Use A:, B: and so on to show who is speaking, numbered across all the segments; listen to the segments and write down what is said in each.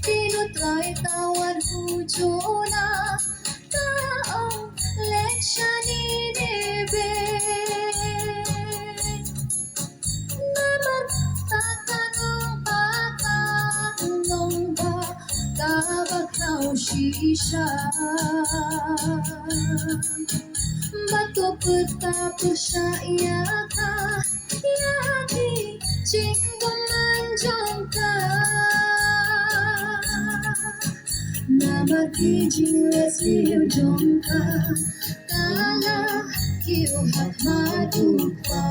A: Tinutry tawad hujuna taong leksya ni Nebe na magtatanong patanong ba kabaghaw siya matupad tapos siya iyaka yaki cingkong manjong ka na magkijinles liyo jong ka kala kiuhat madupa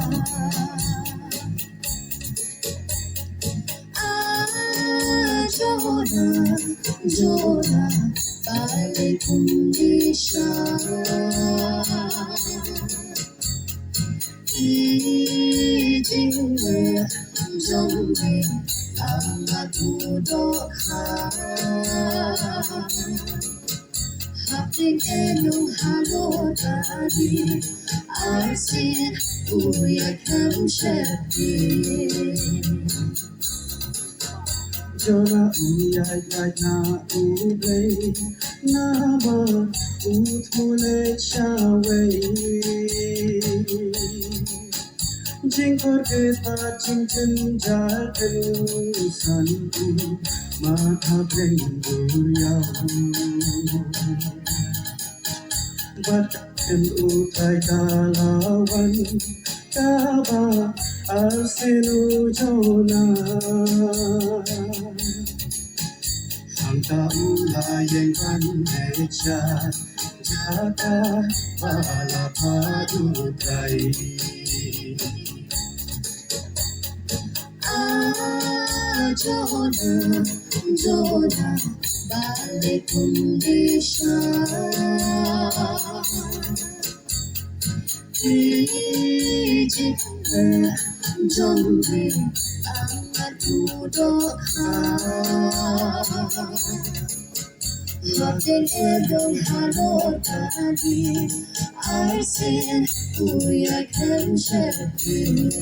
A: Jonah, Jonah, balik kundi siya Ijingwe, Jongwe, ang natudok ka Hapting enong halo tadi Arsin, uyak ang syepin
B: Jora uyay na ublay na ba utmulay shaway Jingkor kita cincin jaten sanku mata benguryaw Batkan utay kalawan kaba asinu jona Ang taulay ang kandecha jaka pala padutay
A: Jonah, Jonah, balik kundi siya Ijingwe, Jongwe, ang natudok ka Hapting edong halo tadi Arsin, uyak ang syepin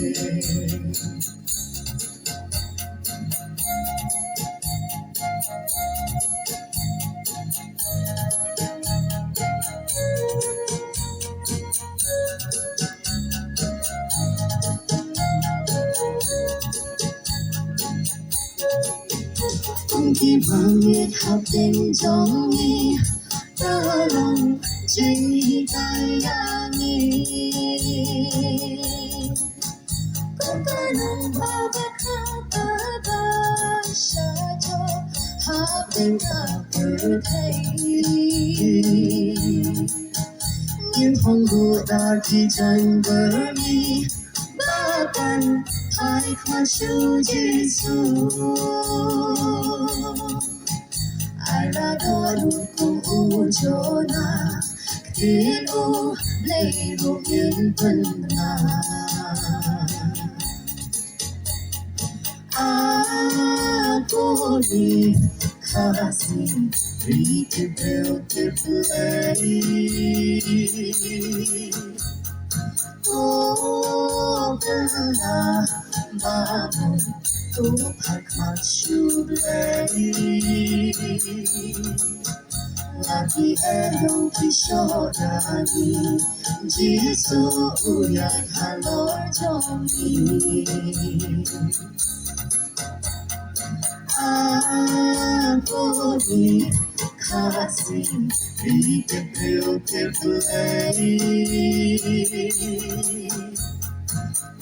A: Di bangit hapting jongi Talong jing kayangi Kung kanong babakata siya jo Hapting kapurtay Yung honggo dati dyan bermi Bapan hai kwa shu Jesu Ai la do lu kung u Jonah Tin u lay ru yin pen na Ako di kasi Rite beautifully Oh, bella, bago, tupak masyublay Lagi elong kisyorani Jisu uyay halor jongi Ako di kasi Rite beautifully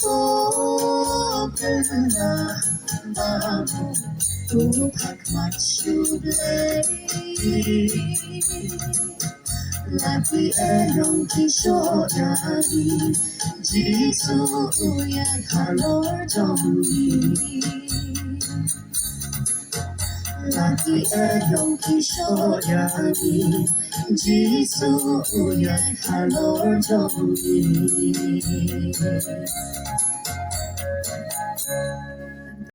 A: Oh, bella, bago, tupak masyublay Lagi elong kisyorani Jisu uyay halor jongi Lucky Adam Kishoyani Jesus Uyan Halor Jomi